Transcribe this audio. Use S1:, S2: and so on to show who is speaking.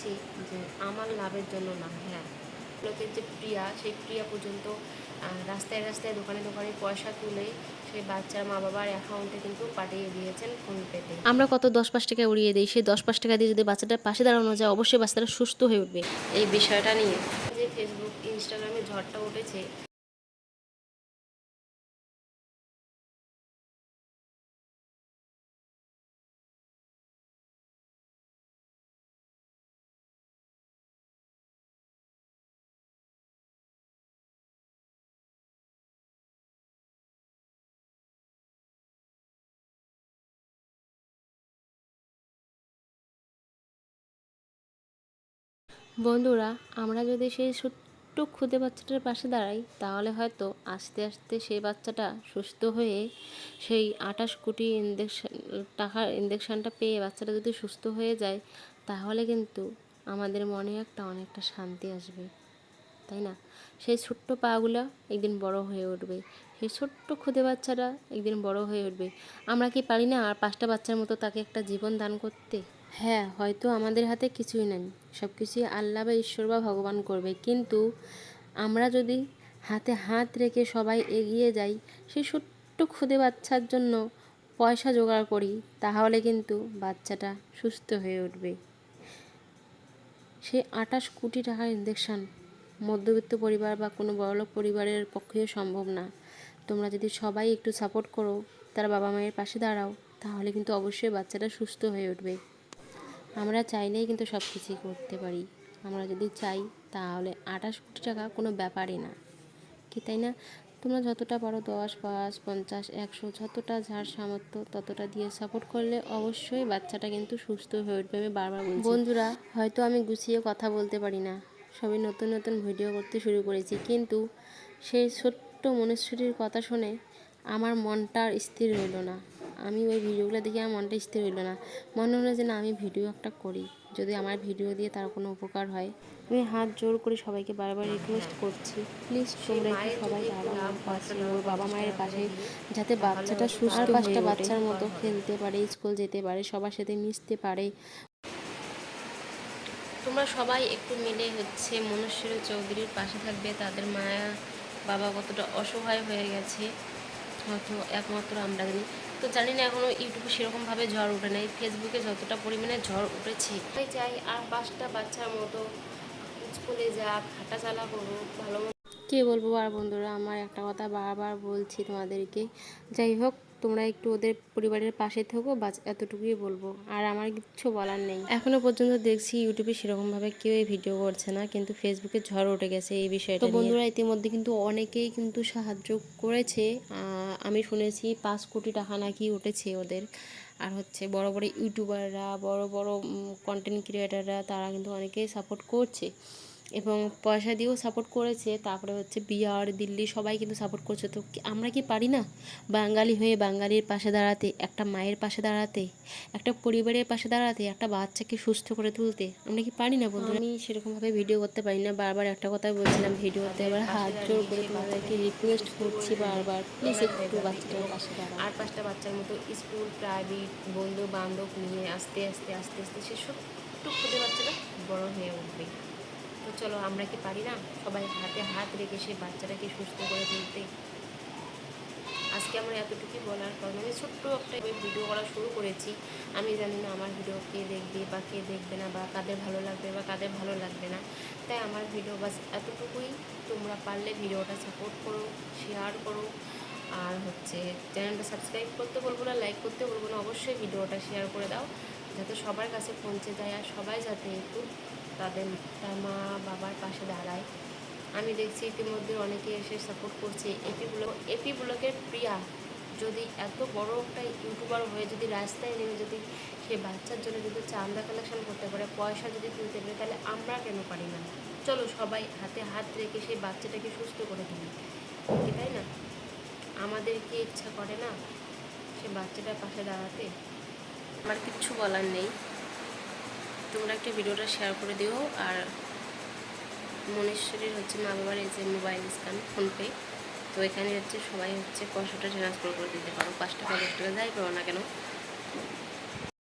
S1: বলছি যে আমার লাভের জন্য না, হ্যাঁ, লোকের যে প্রিয়া, সেই প্রিয়া পর্যন্ত রাস্তায় রাস্তায় দোকানে দোকানে পয়সা তুলে সেই বাচ্চার মা বাবার অ্যাকাউন্টে কিন্তু পাঠিয়ে দিয়েছেন ফোনপেতে।
S2: আমরা কত 10-5 টাকা উড়িয়ে দিই, সেই 10-5 টাকা দিয়ে যদি বাচ্চাটার পাশে দাঁড়ানো যায়, অবশ্যই বাচ্চাটা সুস্থ হয়ে উঠবে।
S1: এই বিষয়টা নিয়ে যে ফেসবুক ইনস্টাগ্রামে ঝড়টা উঠেছে,
S2: বন্ধুরা, আমরা যদি সেই ছোট্ট খুদে বাচ্চাটার পাশে দাঁড়াই, তাহলে হয়তো আস্তে আস্তে সেই বাচ্চাটা সুস্থ হয়ে সেই 28 কোটি টাকার ইঞ্জেকশনটা পেয়ে বাচ্চাটা যদি সুস্থ হয়ে যায়, তাহলে কিন্তু আমাদের মনে অনেকটা শান্তি আসবে, তাই না? সেই ছোট্ট পাগুলো একদিন বড় হয়ে উঠবে, সেই ছোট্ট খুদে বাচ্চাটা একদিন বড় হয়ে উঠবে। আমরা কি পারি না আর 5টা বাচ্চার মতো তাকে একটা জীবন দান করতে? হ্যাঁ, হয়তো আমাদের হাতে কিছুই নেই, সব কিছুই আল্লাহ বা ঈশ্বর বা ভগবান করবে, কিন্তু আমরা যদি হাতে হাত রেখে সবাই এগিয়ে যাই, সেই ছোট্ট খুদে বাচ্চার জন্য পয়সা জোগাড় করি, তাহলে কিন্তু বাচ্চাটা সুস্থ হয়ে উঠবে। সেই 28 কোটি টাকার ইঞ্জেকশন মধ্যবিত্ত পরিবার বা কোনো বড়লোক পরিবারের পক্ষেও সম্ভব না। তোমরা যদি সবাই একটু সাপোর্ট করো, তার বাবা মায়ের পাশে দাঁড়াও, তাহলে কিন্তু অবশ্যই বাচ্চাটা সুস্থ হয়ে উঠবে। আমরা চাইলেই কিন্তু সব কিছুই করতে পারি। আমরা যদি চাই, তাহলে 28 কোটি টাকা কোনো ব্যাপারই না, কি তাই না? তোমরা যতটা পারো 10, 5, 50, 100, যতটা যার সামর্থ্য ততটা দিয়ে সাপোর্ট করলে অবশ্যই বাচ্চাটা কিন্তু সুস্থ হয়ে উঠবে। আমি বারবার বলছি বন্ধুরা, হয়তো আমি গুছিয়ে কথা বলতে পারি না, সবই নতুন নতুন ভিডিও করতে শুরু করেছি, কিন্তু সেই ছোট্ট মনুষ্যটির কথা শুনে আমার মনটা স্থির হইল না। আমি ওই ভিডিওগুলো দেখে আমার মনটা স্থির হইল না। মনে হলো যে না, আমি ভিডিও একটা করি, যদি আমার ভিডিও দিয়ে তার কোনো উপকার হয়। আমি হাত জোর করে সবাইকে বারবার রিকোয়েস্ট করছি, প্লিজ তোমরা একটু সবাই দাঁড়াও ওর পাশে, ওর বাবা মায়ের পাশে, যাতে বাচ্চাটা সুস্থ আর 5টা বাচ্চার মতো খেলতে পারে, স্কুল যেতে পারে, সবার সাথে মিশতে পারে।
S1: তোমরা সবাই একটু মিলে মনুষ্যের চৌধুরীর পাশে থাকবে। তাদের মায়া বাবা কতটা অসহায় হয়ে গেছে হয়তো একমাত্র আমরা জানি। তো জানি না, এখনও ইউটিউবে সেরকমভাবে ঝড় উঠে নাই, ফেসবুকে যতটা পরিমাণে ঝড় উঠেছে। তাই চাই আর 5টা বাচ্চার মতো স্কুলে যাক, হাঁটাচলা করুক, ভালো।
S2: কে বলবো আর বন্ধুরা, আমার একটা কথা বারবার বলছি তোমাদেরকে, যাই হোক তোমরা একটু ওদের পরিবারের পাশে থেকো, বাস এতটুকুই বলবো, আর আমার কিচ্ছু বলার নেই। এখনো পর্যন্ত দেখছি ইউটিউবে সেরকমভাবে কেউ এই ভিডিও করছে না, কিন্তু ফেসবুকে ঝড় উঠে গেছে এই বিষয়টা। তো বন্ধুরা, ইতিমধ্যে কিন্তু অনেকেই কিন্তু সাহায্য করেছে। আমি শুনেছি 5 কোটি টাকা নাকি উঠেছে ওদের। আর বড় বড় ইউটিউবাররা, বড় বড় কন্টেন্ট ক্রিয়েটাররা, তারা কিন্তু অনেকেই সাপোর্ট করছে এবং পয়সা দিয়েও সাপোর্ট করেছে। তারপরে বিহার, দিল্লি সবাই কিন্তু সাপোর্ট করছে। তো আমরা কি পারি না বাঙালি হয়ে বাঙালির পাশে দাঁড়াতে, একটা মায়ের পাশে দাঁড়াতে, একটা পরিবারের পাশে দাঁড়াতে, একটা বাচ্চাকে সুস্থ করে তুলতে? আমরা কি পারি না বন্ধু? আমি সেরকমভাবে ভিডিও করতে পারি না, বারবার একটা কথাই বলছিলাম, ভিডিওতে এবার হাত জোর করে তোমাদেরকে রিকোয়েস্ট করছি বারবার, প্লিজ একটু বাচ্চাটার পাশে দাঁড়াও।
S1: আর 5টা বাচ্চার মতো স্কুল, প্রাইভেট, বন্ধু বান্ধব নিয়ে আস্তে আস্তে আস্তে আস্তে সে ছোট্ট খুদে বাচ্চাটা বড় হয়ে উঠবে। তো চলো, আমরা কি পারি না সবাই হাতে হাত রেখে সেই বাচ্চাটাকে সুস্থ করে তুলতে? আজকে আমার এতটুকুই বলার, কারণ আমি ছোট্ট একটা ভিডিও করা শুরু করেছি। আমি জানি না আমার ভিডিও কে দেখবে বা কে দেখবে না, বা কাদের ভালো লাগবে বা কাদের ভালো লাগবে না। তাই আমার ভিডিও বাস এতটুকুই। তোমরা পারলে ভিডিওটা সাপোর্ট করো, শেয়ার করো, আর চ্যানেলটা সাবস্ক্রাইব করতে বলবো না, লাইক করতে বলবো না, অবশ্যই ভিডিওটা শেয়ার করে দাও, যাতে সবার কাছে পৌঁছে যায় আর সবাই যাতে একটু তাদের মা বাবার পাশে দাঁড়ায়। আমি দেখছি ইতিমধ্যে অনেকে এসে সাপোর্ট করছে। এপি ব্লকের প্রিয়া যদি এত বড় একটা ইউটিউবার হয়ে যদি রাস্তায় নেমে যদি সে বাচ্চার জন্য যদি চাঁদা কালেকশন করতে পারে, পয়সা যদি তুলতে পারে, তাহলে আমরা কেন পারি না? চলো সবাই হাতে হাত রেখে সেই বাচ্চাটাকে সুস্থ করে তুলি, তাই না? আমাদের কি ইচ্ছা করে না সে বাচ্চাটার পাশে দাঁড়াতে? আমার কিচ্ছু বলার নেই। তোমরা একটা ভিডিওটা শেয়ার করে দিও। আর মনেশ্বরীর মা বাবার এই যে মোবাইল স্ক্যান, ফোনপে, তো এখানে সবাই পয়সাটা ট্রান্সফার করে দিতে পারো, 5 টাকা 10 টাকা যাই পারো না কেন।